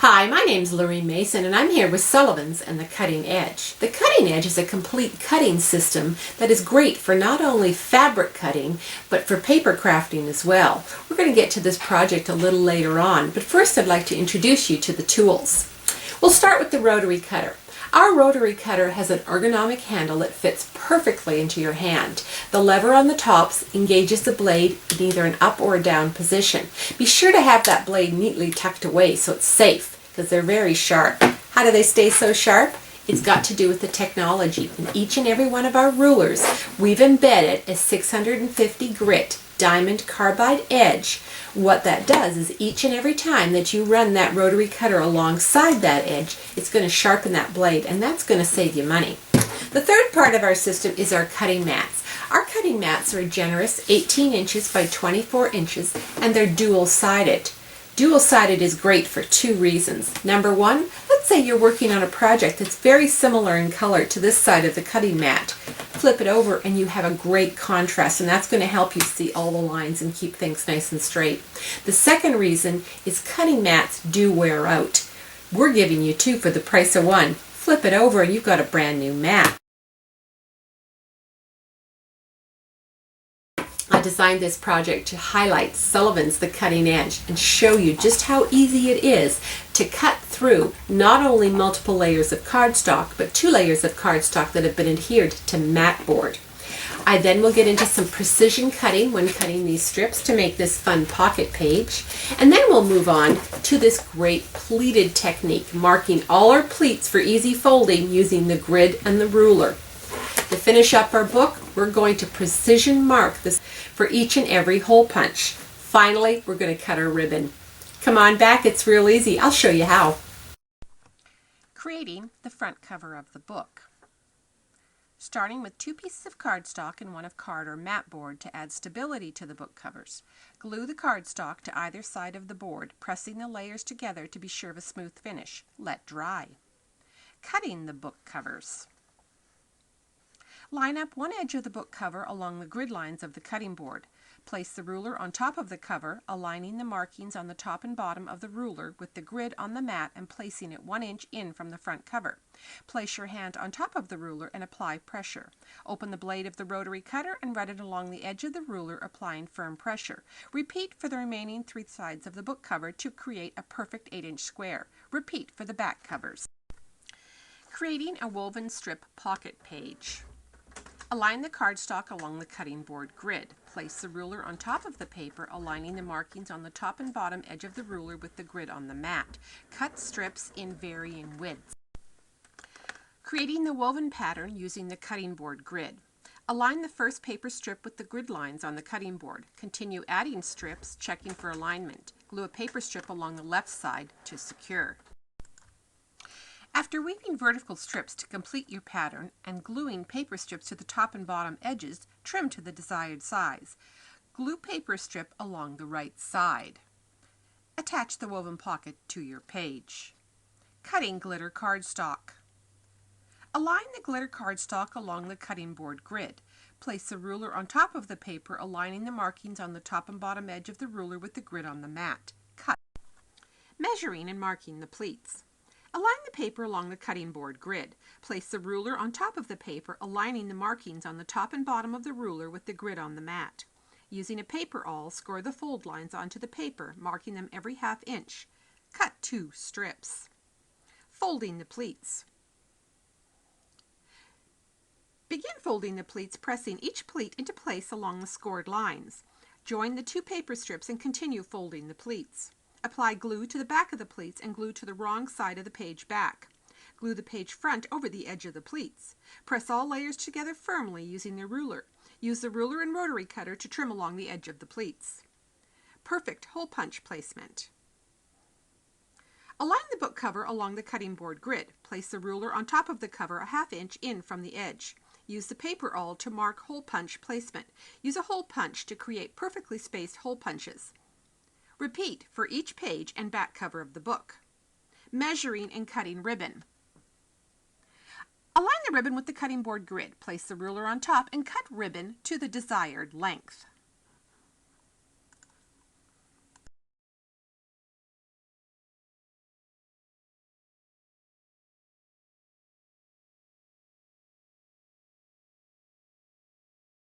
Hi, my name's Lorine Mason and I'm here with Sullivans and the Cutting Edge. The Cutting Edge is a complete cutting system that is great for not only fabric cutting, but for paper crafting as well. We're going to get to this project a little later on, but first I'd like to introduce you to the tools. We'll start with the Rotary Cutter. Our rotary cutter has an ergonomic handle that fits perfectly into your hand. The lever on the top engages the blade in either an up or a down position. Be sure to have that blade neatly tucked away so it's safe, because they're very sharp. How do they stay so sharp? It's got to do with the technology. In each and every one of our rulers, we've embedded a 650 grit diamond carbide edge. What that does is each and every time that you run that rotary cutter alongside that edge, it's going to sharpen that blade, and that's going to save you money. The third part of our system is our cutting mats. Our cutting mats are a generous 18 inches by 24 inches, and they're dual-sided. Dual-sided is great for two reasons. Number one, let's say you're working on a project that's very similar in color to this side of the cutting mat. Flip it over and you have a great contrast, and that's going to help you see all the lines and keep things nice and straight. The second reason is cutting mats do wear out. We're giving you two for the price of one. Flip it over and you've got a brand new mat. I designed this project to highlight Sullivans the Cutting Edge and show you just how easy it is to cut through not only multiple layers of cardstock, but 2 layers of cardstock that have been adhered to mat board. I then will get into some precision cutting when cutting these strips to make this fun pocket page, and then we'll move on to this great pleated technique, marking all our pleats for easy folding using the grid and the ruler. To finish up our book, we're going to precision mark this for each and every hole punch. Finally, we're going to cut our ribbon. Come on back, it's real easy. I'll show you how. Creating the front cover of the book. Starting with 2 pieces of cardstock and 1 of card or mat board to add stability to the book covers. Glue the cardstock to either side of the board, pressing the layers together to be sure of a smooth finish. Let dry. Cutting the book covers. Line up one edge of the book cover along the grid lines of the cutting board. Place the ruler on top of the cover, aligning the markings on the top and bottom of the ruler with the grid on the mat and placing it 1 inch in from the front cover. Place your hand on top of the ruler and apply pressure. Open the blade of the rotary cutter and run it along the edge of the ruler, applying firm pressure. Repeat for the remaining 3 sides of the book cover to create a perfect 8-inch square. Repeat for the back covers. Creating a woven strip pocket page. Align the cardstock along the cutting board grid. Place the ruler on top of the paper, aligning the markings on the top and bottom edge of the ruler with the grid on the mat. Cut strips in varying widths. Creating the woven pattern using the cutting board grid. Align the first paper strip with the grid lines on the cutting board. Continue adding strips, checking for alignment. Glue a paper strip along the left side to secure. After weaving vertical strips to complete your pattern and gluing paper strips to the top and bottom edges, trim to the desired size. Glue paper strip along the right side. Attach the woven pocket to your page. Cutting glitter cardstock. Align the glitter cardstock along the cutting board grid. Place the ruler on top of the paper, aligning the markings on the top and bottom edge of the ruler with the grid on the mat. Cut. Measuring and marking the pleats. Align the paper along the cutting board grid. Place the ruler on top of the paper, aligning the markings on the top and bottom of the ruler with the grid on the mat. Using a paper awl, score the fold lines onto the paper, marking them every ½ inch. Cut 2 strips. Folding the pleats. Begin folding the pleats, pressing each pleat into place along the scored lines. Join the 2 paper strips and continue folding the pleats. Apply glue to the back of the pleats and glue to the wrong side of the page back. Glue the page front over the edge of the pleats. Press all layers together firmly using the ruler. Use the ruler and rotary cutter to trim along the edge of the pleats. Perfect hole punch placement. Align the book cover along the cutting board grid. Place the ruler on top of the cover a ½ inch in from the edge. Use the paper awl to mark hole punch placement. Use a hole punch to create perfectly spaced hole punches. Repeat for each page and back cover of the book. Measuring and cutting ribbon. Align the ribbon with the cutting board grid. Place the ruler on top and cut ribbon to the desired length.